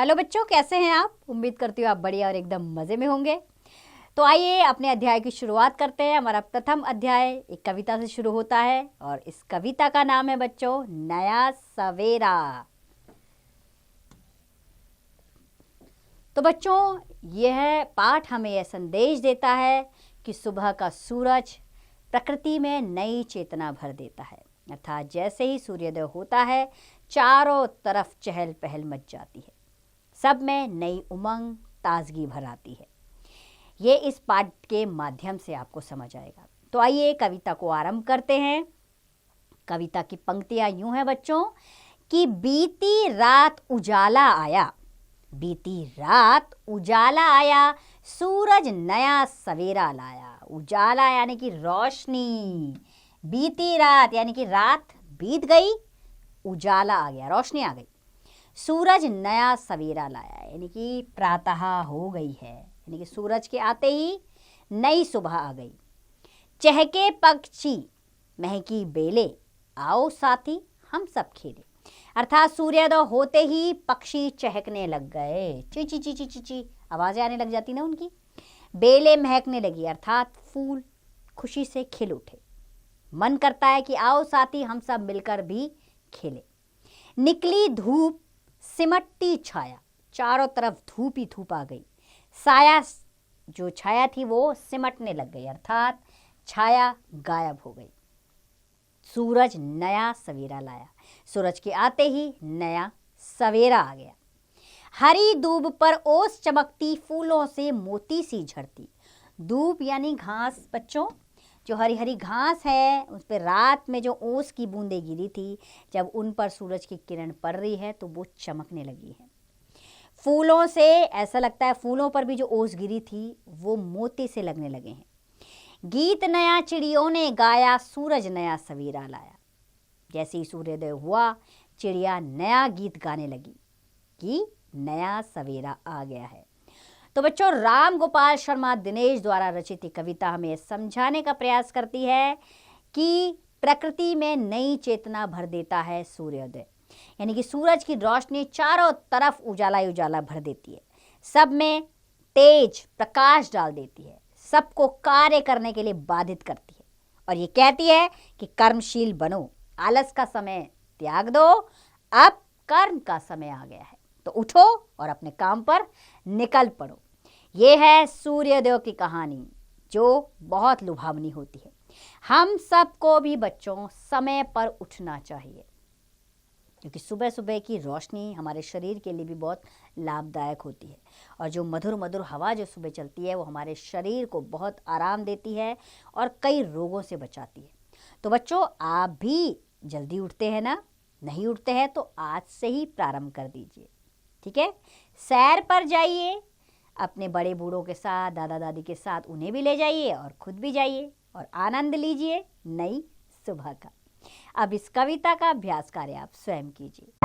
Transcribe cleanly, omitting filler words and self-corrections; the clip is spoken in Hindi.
हेलो बच्चों, कैसे हैं आप? उम्मीद करती हूँ आप बढ़िया और एकदम मज़े में होंगे। तो आइए अपने अध्याय की शुरुआत करते हैं। हमारा प्रथम अध्याय एक कविता से शुरू होता है और इस कविता का नाम है बच्चों नया सवेरा। तो बच्चों यह पाठ हमें यह संदेश देता है कि सुबह का सूरज प्रकृति में नई चेतना भर देता है। अर्थात जैसे ही सूर्योदय होता है चारों तरफ चहल पहल मच जाती है, सब में नई उमंग ताजगी भर आती है। ये इस पाठ के माध्यम से आपको समझ आएगा। तो आइए कविता को आरंभ करते हैं। कविता की पंक्तियां यूं हैं बच्चों कि बीती रात उजाला आया, बीती रात उजाला आया, सूरज नया सवेरा लाया। उजाला यानी कि रोशनी, बीती रात यानी कि रात बीत गई, उजाला आ गया, रोशनी आ गई। सूरज नया सवेरा लाया यानी कि प्रातः हो गई है, यानी कि सूरज के आते ही नई सुबह आ गई। चहके पक्षी महकी बेले, आओ साथी हम सब खेले। अर्थात सूर्योदय होते ही पक्षी चहकने लग गए, ची ची ची ची ची ची आवाजें आने लग जाती ना उनकी। बेले महकने लगी अर्थात फूल खुशी से खिल उठे। मन करता है कि आओ साथी हम सब मिलकर भी खेले। निकली धूप सिमटती छाया, चारों तरफ धूप ही धूप आ गई। साया जो छाया थी वो सिमटने लग गई अर्थात छाया गायब हो गई। सूरज नया सवेरा लाया, सूरज के आते ही नया सवेरा आ गया। हरी दूब पर ओस चमकती, फूलों से मोती सी झड़ती। दूब यानी घास बच्चों, जो हरी हरी घास है उस पर रात में जो ओस की बूंदें गिरी थी, जब उन पर सूरज की किरण पड़ रही है तो वो चमकने लगी है। फूलों से ऐसा लगता है फूलों पर भी जो ओस गिरी थी वो मोती से लगने लगे हैं। गीत नया चिड़ियों ने गाया, सूरज नया सवेरा लाया। जैसे ही सूर्योदय हुआ चिड़िया नया गीत गाने लगी कि नया सवेरा आ गया है। तो बच्चों राम गोपाल शर्मा दिनेश द्वारा रचित कविता हमें समझाने का प्रयास करती है कि प्रकृति में नई चेतना भर देता है सूर्योदय, यानी कि सूरज की रोशनी चारों तरफ उजाला ही उजाला भर देती है, सब में तेज प्रकाश डाल देती है, सबको कार्य करने के लिए बाधित करती है और ये कहती है कि कर्मशील बनो, आलस का समय त्याग दो, अब कर्म का समय आ गया है, तो उठो और अपने काम पर निकल पड़ो। ये है सूर्योदय की कहानी जो बहुत लुभावनी होती है। हम सबको भी बच्चों समय पर उठना चाहिए, क्योंकि सुबह सुबह की रोशनी हमारे शरीर के लिए भी बहुत लाभदायक होती है और जो मधुर मधुर हवा जो सुबह चलती है वो हमारे शरीर को बहुत आराम देती है और कई रोगों से बचाती है। तो बच्चों आप भी जल्दी उठते हैं ना? नहीं उठते हैं तो आज से ही प्रारंभ कर दीजिए, ठीक है? सैर पर जाइए अपने बड़े बूढ़ों के साथ, दादा दादी के साथ, उन्हें भी ले जाइए और खुद भी जाइए और आनंद लीजिए नई सुबह का। अब इस कविता का अभ्यास कार्य आप स्वयं कीजिए।